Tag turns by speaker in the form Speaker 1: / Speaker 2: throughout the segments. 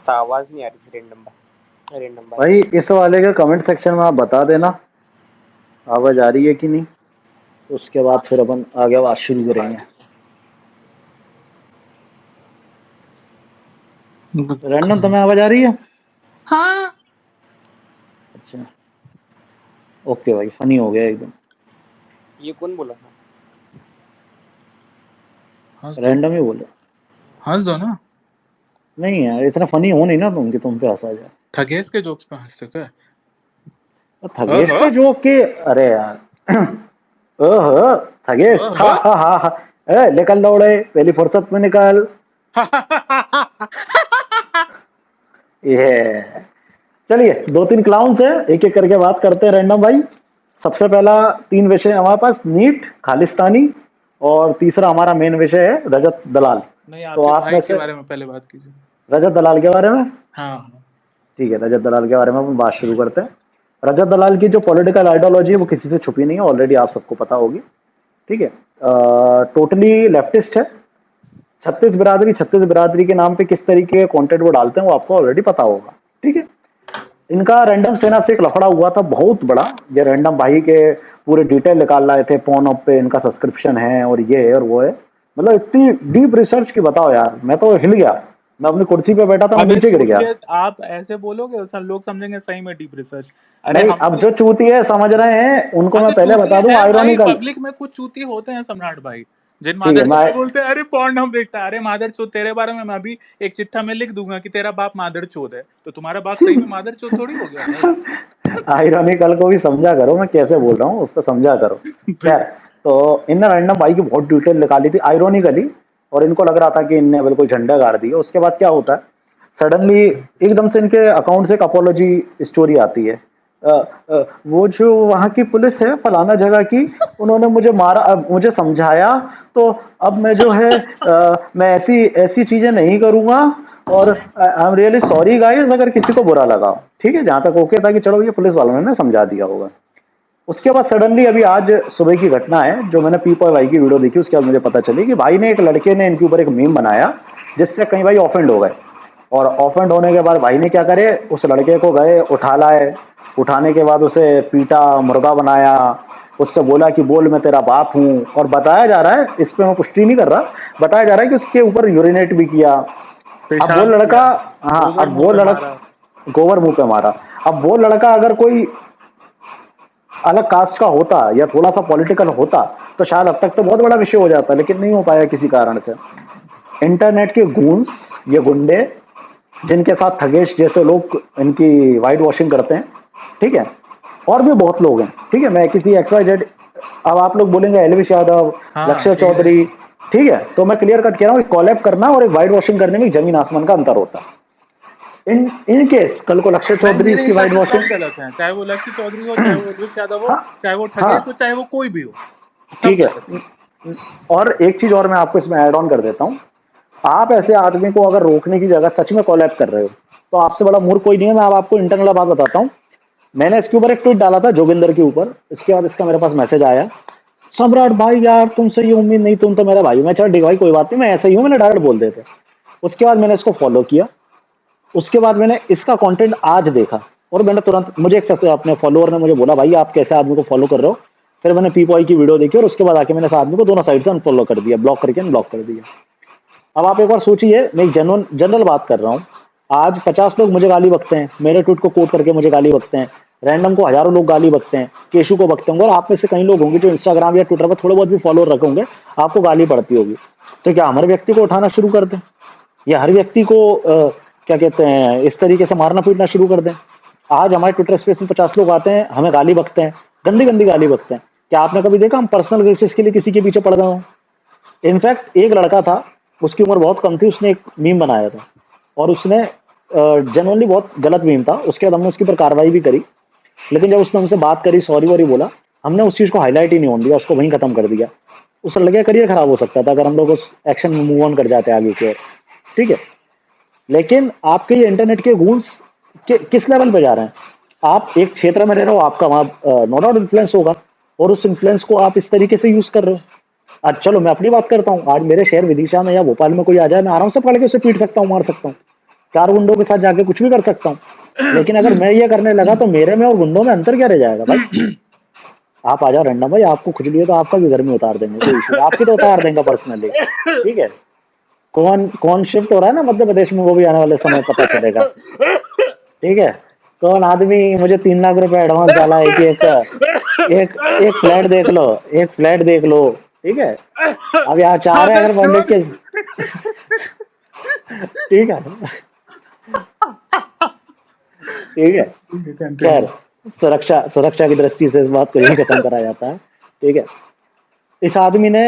Speaker 1: था, आवाज नहीं आ रही थी। रैंडम
Speaker 2: भाई इस वाले के कमेंट सेक्शन में आप बता देना आवाज आ रही है कि नहीं, तो उसके बाद फिर अपन आगे बात शुरू करेंगे। रैंडम तुम्हें आवाज आ रही है?
Speaker 3: हाँ
Speaker 2: अच्छा ओके भाई, फनी हो गया एकदम।
Speaker 1: ये कौन बोला था?
Speaker 3: हंस दो,
Speaker 2: रैंडम ही बोले।
Speaker 3: हंस दो ना।
Speaker 2: नहीं यार इतना फनी हो नहीं ना तुम कि तुम पे हंसा जाए।
Speaker 3: ठगेश के जोक्स पे हंसते क्या?
Speaker 2: थगेश
Speaker 3: ओहो
Speaker 2: पे जो के, अरे यार ओहो थगेश, हा
Speaker 3: ओहो
Speaker 2: हा हा हा। निकल दौड़े पहली फुर्सत में निकल। ये चलिए दो तीन क्लाउंस है, एक एक करके बात करते हैं रैंडम भाई। सबसे पहला तीन विषय हमारे पास, नीट, खालिस्तानी और तीसरा हमारा मेन विषय है रजत दलाल।
Speaker 3: नहीं,
Speaker 2: तो
Speaker 3: आपके
Speaker 2: आप
Speaker 3: भाई
Speaker 2: में
Speaker 3: के
Speaker 2: से
Speaker 3: बारे में पहले बात कीजिए।
Speaker 2: रजत दलाल के बारे में,
Speaker 3: हाँ
Speaker 2: ठीक है रजत दलाल के बारे में हम बात शुरू करते हैं। रजत दलाल की जो पॉलिटिकल आइडियोलॉजी है वो किसी से छुपी नहीं है, ऑलरेडी आप सबको पता होगी। ठीक है, टोटली लेफ्टिस्ट है। छत्तीस बिरादरी के नाम पे किस तरीके के कंटेंट वो डालते हैं वो आपको ऑलरेडी पता होगा। ठीक है, इनका रैंडम सेना से एक लफड़ा हुआ था बहुत बड़ा। ये रैंडम भाई के पूरे डिटेल निकाल रहे थे, फोन पे इनका सब्सक्रिप्शन है और ये है और वो है। मतलब इतनी डीप रिसर्च की बताओ यार, मैं तो हिल गया। मैं अपनी कुर्सी पे बैठा था, मैं
Speaker 3: अबे
Speaker 2: नीचे गिर गया।
Speaker 3: चूतिए, आप ऐसे बोलोगे सब लोग समझेंगे सही में डीप रिसर्च। अरे
Speaker 2: नहीं,
Speaker 3: हम
Speaker 2: अब
Speaker 3: तो,
Speaker 2: जो चूतिए समझ रहे हैं उनको
Speaker 3: हाँ
Speaker 2: मैं
Speaker 3: तो
Speaker 2: पहले
Speaker 3: चूतिए
Speaker 2: बता दूं
Speaker 3: है भाई,
Speaker 2: आयरॉनिकल।
Speaker 3: पब्लिक में कुछ चूतिए होते हैं सम्राट भाई, जिन
Speaker 2: ठीक है
Speaker 3: मादर
Speaker 2: मैं,
Speaker 3: चोद बोलते हैं अरे पॉर्न हम देखता है। अरे मादर चोद, तेरे बारे में मैं अभी एक चिट्ठा में लिख दूंगा कि तेरा बाप मादर चोद है, तो तुम्हारा बाप सही में मादर चोद थोड़ी हो गया भाई।
Speaker 2: आयरॉनिकल को भी समझा करो मैं कैसे बोल रहा हूँ, उसको समझा करो। खैर, तो इनने रैंडम भाई की बहुत डिटेल निकाली थी आयरॉनिकली, और इनको लग रहा था कि इनने बिल्कुल झंडा गाड़ दिया। उसके बाद क्या होता है, सडनली एकदम से इनके अकाउंट से एक अपोलॉजी स्टोरी आती है। वो जो वहाँ की पुलिस है फलाना जगह की, उन्होंने मुझे मारा, मुझे समझाया, तो अब मैं जो है मैं ऐसी ऐसी चीजें नहीं करूंगा, और I am really sorry guys अगर किसी को बुरा लगा। ठीक है, जहां तक ओके था कि चलो ये पुलिस वालों ने समझा दिया होगा। उसके बाद सडनली अभी आज सुबह की घटना है, जो मैंने पीपल भाई की वीडियो देखी उसके बाद मुझे पता चली कि भाई ने, एक लड़के ने इनके ऊपर एक मीम बनाया जिससे कई भाई ऑफेंड हो गए। और ऑफेंड होने के बाद भाई ने क्या करे, उस लड़के को गए उठा लाए, उठाने के बाद उसे पीटा, मुर्गा बनाया, उससे बोला कि बोल मैं तेरा बाप हूँ। और बताया जा रहा है, इस पे मैं पुष्टि नहीं कर रहा, बताया जा रहा है कि उसके ऊपर यूरिनेट भी किया। अब वो
Speaker 3: पेशाब
Speaker 2: लड़का,
Speaker 3: किया,
Speaker 2: हाँ
Speaker 3: गोबर
Speaker 2: अब
Speaker 3: मुंह
Speaker 2: वो
Speaker 3: पे मारा।
Speaker 2: लड़का गोबर मुंह पे मारा। अब वो लड़का अगर कोई अलग कास्ट का होता या थोड़ा सा पॉलिटिकल होता तो शायद अब तक तो बहुत बड़ा विषय हो जाता, लेकिन नहीं हो पाया किसी कारण से। इंटरनेट के गूंस, ये गुंडे जिनके साथ थगेश जैसे लोग इनकी वाइट वॉशिंग करते हैं, ठीक है, और भी बहुत लोग हैं। ठीक है, मैं किसी एक्स वाई जेड, अब आप लोग बोलेंगे एलविश यादव,
Speaker 3: हाँ
Speaker 2: लक्ष्य
Speaker 3: ठीक है।
Speaker 2: चौधरी, ठीक है, तो मैं क्लियर कट कह रहा हूँ, कॉलैब करना और एक वाइट वॉशिंग करने में जमीन आसमान का अंतर होता है। इन केस कल को लक्ष्य
Speaker 3: नहीं,
Speaker 2: चौधरी
Speaker 3: मेरे
Speaker 2: इसकी
Speaker 3: हिसाब
Speaker 2: वाइट
Speaker 3: से
Speaker 2: वॉशिंग,
Speaker 3: सब गलत है, चाहे वो लक्ष्य चौधरी हो, चाहे वो एलविश यादव हो,
Speaker 2: हाँ
Speaker 3: चाहे वो
Speaker 2: हाँ
Speaker 3: ठगेश हो, चाहे वो कोई भी हो, सब
Speaker 2: ठीक
Speaker 3: गलत है।
Speaker 2: है। और एक चीज और मैं आपको इसमें ऐड ऑन कर देता हूँ, आप ऐसे आदमी को अगर रोकने की जगह सच में कॉलैब कर रहे हो तो आपसे बड़ा मूर्ख कोई नहीं है। मैं अब आपको इंटरनल बात बताता हूँ। मैंने इसके ऊपर एक ट्वीट डाला था जोगिंदर के ऊपर, इसके बाद इसका मेरे पास मैसेज आया, सम्राट भाई यार तुमसे ये उम्मीद नहीं, तुम तो मेरा भाई। मैं चल ठीक भाई कोई बात नहीं, मैं ऐसा ही हूँ, मैंने डायरेक्ट बोल देते। उसके बाद मैंने इसको फॉलो किया, उसके बाद मैंने इसका कंटेंट आज देखा, और मैंने तुरंत, मुझे एक अपने फॉलोअर ने मुझे बोला भाई आप कैसे आदमी को फॉलो कर रहे हो। फिर मैंने पीपॉई की वीडियो देखी और उसके बाद आके मैंने इस आदमी को दोनों साइड से अनफॉलो कर दिया, ब्लॉक करके अनब्लॉक कर दिया। अब आप एक बार सोचिए, मैं जनरल बात कर रहा हूँ। आज 50 लोग मुझे गाली बकते हैं, मेरे ट्वीट को कोट करके मुझे गाली बकते हैं, रैंडम को हजारों लोग गाली बकते हैं, केशु को बकते होंगे, और आप में से कई लोग होंगे जो इंस्टाग्राम या ट्विटर पर थोड़े बहुत भी फॉलोअर रखे होंगे, आपको गाली पड़ती होगी। तो क्या हमारे व्यक्ति को उठाना शुरू कर दें, या हर व्यक्ति को क्या कहते हैं इस तरीके से मारना पीटना शुरू कर दें? आज हमारे ट्विटर स्पेस में 50 लोग आते हैं, हमें गाली बकते हैं, गंदी गंदी गाली बकते हैं। क्या आपने कभी देखा हम पर्सनल बेसिस के लिए किसी के पीछे पड़ रहे हो? इनफैक्ट एक लड़का था, उसकी उम्र बहुत कम थी, उसने एक मीम बनाया था, और उसने जनरली बहुत गलत मीम था। उसके बाद हमने उसके ऊपर कार्रवाई भी करी, लेकिन जब उसने हमसे बात करी, सॉरी वॉरी बोला, हमने उस चीज को हाईलाइट ही नहीं होने दिया, उसको वहीं खत्म कर दिया। उस लड़के का करियर खराब हो सकता था अगर हम लोग उस एक्शन में मूव ऑन कर जाते आगे की ओर। ठीक है, लेकिन आपके ये इंटरनेट के रूल्स किस लेवल पे जा रहे हैं? आप एक क्षेत्र में रह रहे हो, आपका वहां नो डाउट इन्फ्लुएंस होगा, और उस इन्फ्लुएंस को आप इस तरीके से यूज कर रहे हो। आज चलो मैं अपनी बात करता हूँ, आज मेरे शहर विदिशा में या भोपाल में कोई आ जाए, मैं आराम से पकड़ के उसे पीट सकता हूँ, मार सकता हूँ। 4 गुंडों के साथ जाके कुछ भी कर सकता हूँ। लेकिन अगर मैं ये करने लगा तो मेरे में और गुंडों में अंतर क्या रह जाएगा भाई? आप आ जाओ रैंडम भाई, आपको खुजली है तो आपका भी घर में उतार देंगे, कोई इशू, आपकी तो उतार देंगे पर्सनली, ठीक है। कौन कौन शिफ्ट हो रहा है ना मध्य प्रदेश में, वो भी आने वाले समय पता चलेगा, ठीक है। कौन आदमी मुझे 3 लाख रुपए एडवांस डाला है कि एक एक एक फ्लैट देख लो, एक फ्लैट देख लो, ठीक है। अब यहाँ चाह रहे हैं
Speaker 3: मादर
Speaker 2: अगर पंडित के, ठीक है, ठीक है। खैर,
Speaker 3: कंटिन्यू।
Speaker 2: सुरक्षा सुरक्षा की दृष्टि से इस बात को यही खत्म करा जाता है, ठीक है। इस आदमी ने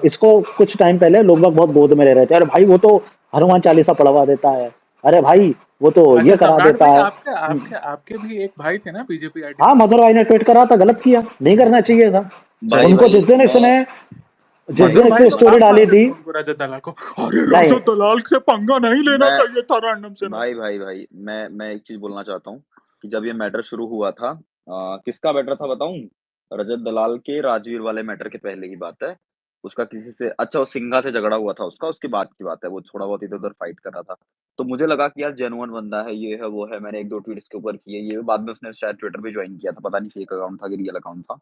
Speaker 2: इसको कुछ टाइम पहले लोग बाग बहुत गोद में ले रहे थे, अरे भाई वो तो हनुमान चालीसा पढ़वा देता है, अरे भाई वो तो
Speaker 3: अच्छा
Speaker 2: ये करा
Speaker 3: सम्राट
Speaker 2: देता
Speaker 3: भाई,
Speaker 2: है।
Speaker 3: आपके आपके आपके भी एक भाई थे ना बीजेपी आईडी
Speaker 2: हाँ,
Speaker 3: से?
Speaker 2: मधुर भाई ने ट्वीट करा था, गलत किया, नहीं करना चाहिए था।
Speaker 4: भाई
Speaker 2: उनको
Speaker 4: भाई मैं
Speaker 2: जिस
Speaker 3: मधुर
Speaker 2: दिन
Speaker 3: भाई
Speaker 2: इसने
Speaker 3: तो
Speaker 2: स्टोरी
Speaker 3: बाप
Speaker 2: डाली
Speaker 3: मानते
Speaker 2: थी,
Speaker 3: थे उनको, रजत दलाल को। अरे
Speaker 2: नहीं,
Speaker 3: रजत दलाल से पंगा नहीं लेना
Speaker 4: मैं
Speaker 3: चाहिए था रैंडम से ना।
Speaker 4: भाई मैं एक चीज बोलना चाहता हूँ कि जब ये मैटर शुरू हुआ था, किसका मैटर था बताऊं? रजत दलाल के राजवीर वाले मैटर के पहले की बात है। उसका किसी से, अच्छा, वो सिंघा से झगड़ा हुआ था उसका, उसके बाद की बात है। वो थोड़ा बहुत इधर उधर फाइट कर रहा था, तो मुझे लगा कि यार जेन्युइन बंदा है, ये है वो है। मैंने 1-2 ट्वीट इसके ऊपर किए। ये बाद में उसने शायद ट्विटर पे ज्वाइन किया था, पता नहीं फेक अकाउंट था कि रियल अकाउंट था।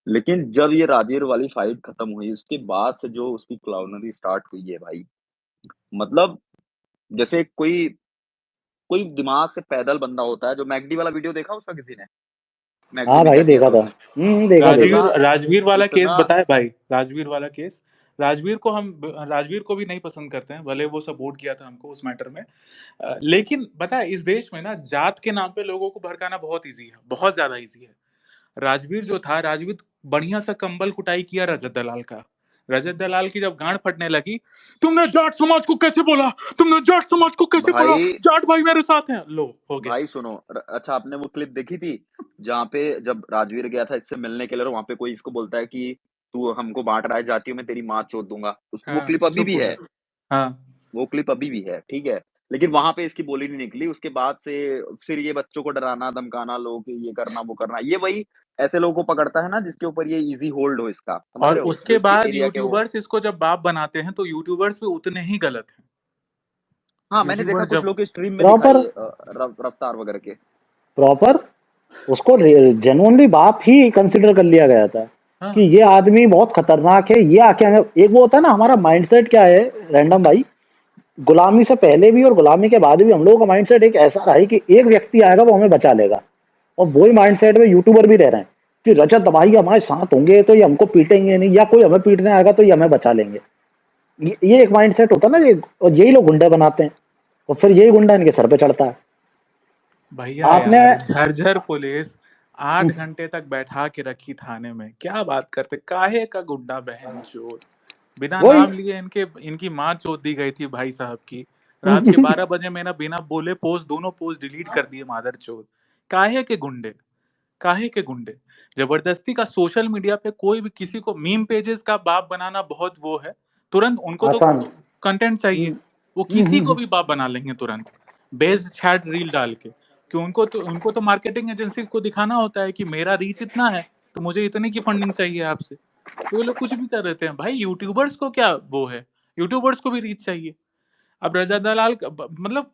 Speaker 4: लेकिन जब ये राजवीर वाली फाइट खत्म हुई, उसके बाद से जो उसकी क्लाउनरी स्टार्ट हुई है भाई, मतलब जैसे कोई कोई दिमाग से पैदल बंदा होता है। जो मैकडी वाला वीडियो देखा उसका किसी ने? मैकडी
Speaker 2: हाँ
Speaker 4: में
Speaker 2: भाई
Speaker 4: क्या किया
Speaker 2: देखा
Speaker 4: था
Speaker 2: था,
Speaker 4: उसने?
Speaker 2: देखा देखा।
Speaker 4: इतना
Speaker 3: राजवीर वाला केस
Speaker 4: इतना
Speaker 3: बताए भाई, राजवीर वाला केस। राजवीर को भी नहीं पसंद करते हैं, भले वो सपोर्ट किया था हमको उस मैटर में। लेकिन पता है इस देश में ना जात के नाम पे लोगों को भड़काना बहुत इजी है, बहुत ज्यादा इजी है। राजवीर जो था, राजवीर बढ़िया सा कंबल कुटाई किया रजत दलाल का। रजत दलाल की जब गांड फटने लगी, तुमने जाट समाज को कैसे बोला, तुमने जाट समाज को कैसे बोला,
Speaker 4: भाई
Speaker 3: जाट भाई मेरे साथ हैं, लो हो गया।
Speaker 4: भाई सुनो, अच्छा, आपने वो क्लिप देखी थी जहाँ पे जब राजवीर गया था इससे मिलने के लिए, और वहां पे कोई इसको बोलता है कि तू हमको बांट रहा है जातियों में, तेरी माँ चोद दूंगा। वो
Speaker 3: हाँ
Speaker 4: क्लिप अभी
Speaker 3: चुप
Speaker 4: भी
Speaker 3: हो
Speaker 4: है।
Speaker 3: जा। हाँ
Speaker 4: वो क्लिप अभी भी है, ठीक है। लेकिन वहां पे इसकी बोली नहीं निकली। उसके बाद से फिर ये बच्चों को डराना धमकाना, लोग ये करना वो करना, ये वही ऐसे लोगों को पकड़ता है ना जिसके ऊपर ये इजी होल्ड हो इसका, समझ
Speaker 3: और
Speaker 4: रहे हो? जो
Speaker 3: उसके
Speaker 4: इसके
Speaker 3: बाद
Speaker 4: एरिया के हो।
Speaker 3: यूट्यूबर्स इसको जब बाप बनाते हैं तो यूट्यूबर्स भी उतने ही गलत हैं।
Speaker 4: हाँ, मैंने देखा
Speaker 3: यूट्यूबर्स
Speaker 4: कुछ
Speaker 3: जब
Speaker 4: लोग के स्ट्रीम में
Speaker 2: प्रॉपर
Speaker 4: दिखाई रफ्तार वगैरह के।
Speaker 2: प्रॉपर उसको जेनुअनली बाप ही कंसिडर कर लिया गया था कि
Speaker 3: हाँ
Speaker 2: ये आदमी बहुत खतरनाक है। ये आके हमें, एक वो होता है ना हमारा माइंडसेट क्या है रैंडम भाई, गुलामी से पहले भी और गुलामी के बाद भी हम लोगों का माइंडसेट एक ऐसा रहा है कि एक व्यक्ति आएगा वो हमें बचा लेगा, और वही माइंडसेट में यूट्यूबर भी रह रहे हैं कि रजत भाई हमारे साथ होंगे तो ये हमको पीटेंगे नहीं, या कोई हमें पीटने आएगा तो ये हमें बचा लेंगे। ये एक माइंडसेट होता है ना ये, और यही लोग गुंडे बनाते हैं, और फिर यही गुंडा इनके सर पे चढ़ता है।
Speaker 3: भैया
Speaker 2: आपने
Speaker 3: यार, झरझर पुलिस 8 घंटे तक बैठा के रखी थाने में, क्या बात करते, काहे का गुड्डा बहन चोद। बिना
Speaker 2: वही
Speaker 3: नाम लिए इनके इनकी माँ चोद दी गई थी भाई साहब की। रात के 12 बजे मैंने बिना बोले दोनों पोस्ट डिलीट कर दिए मादर चोद। काहे के गुंडे, काहे के गुंडे। जबरदस्ती का सोशल मीडिया पे कोई भी किसी को मीम पेजेस का बाप बनाना बहुत वो है, तुरंत उनको तो
Speaker 2: आसान।
Speaker 3: कंटेंट चाहिए, वो किसी को भी बाप बना लेंगे तुरंत, बेस्ड चैट रील डाल के। कि उनको तो मार्केटिंग एजेंसी को दिखाना होता है कि मेरा रीच इतना है तो मुझे इतने की फंडिंग चाहिए आपसे, तो ये लोग कुछ भी कर देते हैं भाई। यूट्यूबर्स को क्या वो है, यूट्यूबर्स को भी रीच चाहिए। अब रजा दलाल मतलब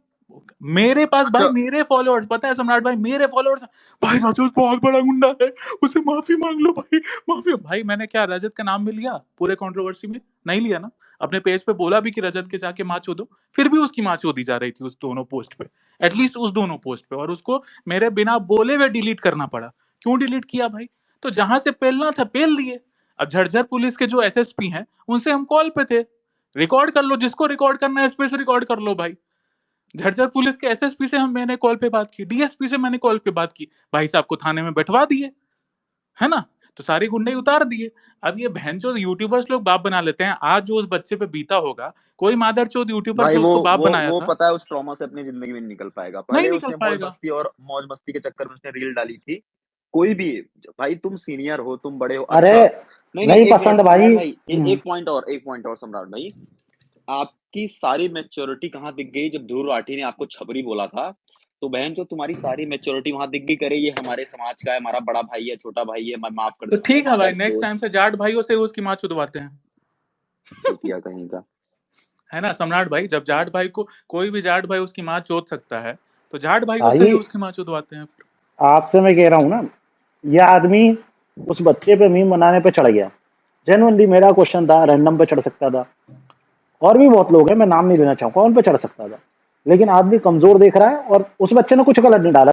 Speaker 3: मेरे पास भाई,
Speaker 4: अच्छा,
Speaker 3: मेरे फॉलोअर्स पता है सम्राट भाई, मेरे फॉलोअर्स, भाई रजत बहुत बड़ा गुंडा है, उसे माफी मांग लो भाई, माफी। भाई मैंने क्या रजत का नाम भी लिया पूरे कंट्रोवर्सी में? नहीं लिया ना। अपने पेज पे बोला भी कि रजत के जाके माँ चोदो, फिर भी उसकी माँ चोदी जा रही थी उस दोनों पोस्ट पे, एटलीस्ट उस दोनों पोस्ट पे, और उसको मेरे बिना बोले हुए डिलीट करना पड़ा। क्यों डिलीट किया भाई? तो जहां से पेलना था पेल दिए। अब झज्जर पुलिस के जो एसएसपी हैं उनसे हम कॉल पे थे, रिकॉर्ड कर लो, जिसको रिकॉर्ड करना है स्पेस रिकॉर्ड कर लो भाई। झज्जर पुलिस के एसएसपी से मैंने कॉल पे बात की, डीएसपी से मैंने कॉल पे बात की, भाई साहब को थाने में बैठवा दिए, है ना। तो सारी गुंडे उतार दिए। अब ये बहनचोद यूट्यूबर्स लोग बाप बना लेते हैं। आज जो उस बच्चे पे बीता होगा, कोई मादरचोद यूट्यूबर
Speaker 4: भाई
Speaker 3: जो
Speaker 4: वो
Speaker 3: उसको बाप
Speaker 4: वो
Speaker 3: बनाया
Speaker 4: वो
Speaker 3: था,
Speaker 4: पता है उस ट्रॉमा से अपनी जिंदगी में नहीं निकल पाएगा।
Speaker 3: नहीं
Speaker 4: पहले
Speaker 3: निकल
Speaker 4: उसने
Speaker 3: पाएगा।
Speaker 4: मौज मस्ती के चक्कर में उसने रील डाली थी। कोई भी, भाई तुम सीनियर हो, तुम बड़े हो,
Speaker 2: अरे
Speaker 4: अच्छा। नहीं नहीं,
Speaker 2: नहीं
Speaker 4: एक
Speaker 2: पसंद
Speaker 4: मिनट
Speaker 2: भाई।
Speaker 4: सम्राट भाई, एक पॉइंट और सम्राट भाई। आपकी सारी मैच्योरिटी कहाँ दिख गई जब ध्रुव राठी ने आपको छबरी बोला था? तो बहन जो तुम्हारी सारी मैच्योरिटी वहां दिख गई, करे ये हमारे समाज का है, हमारा बड़ा भाई है, छोटा भाई है, माफ कर
Speaker 3: तो
Speaker 4: देना, ये
Speaker 3: ठीक है भाई,
Speaker 4: मादर
Speaker 3: नेक्स्ट
Speaker 4: चोद
Speaker 3: टाइम से जाट भाइयों से उसकी माँ चुदवाते हैं।
Speaker 4: चूतिया कहीं का।
Speaker 3: है ना सम्राट भाई, जब जाट भाई को कोई भी जाट भाई उसकी माँ चोद सकता है, तो जाट भाइयों से भी
Speaker 2: भाई
Speaker 3: उसकी माँ चोदवाते हैं फिर।
Speaker 2: आपसे मैं कह रहा हूँ ना, ये आदमी उस बच्चे पे मीम बनाने पे चढ़ गया। जेनुअनली मेरा क्वेश्चन था, रैंडम पे चढ़ सकता था, और भी बहुत लोग हैं, मैं नाम नहीं लेना चाहूंगा, उन पे चढ़ सकता था, लेकिन आदमी कमजोर देख रहा है और उस बच्चे ने कुछ गलत नहीं डाला।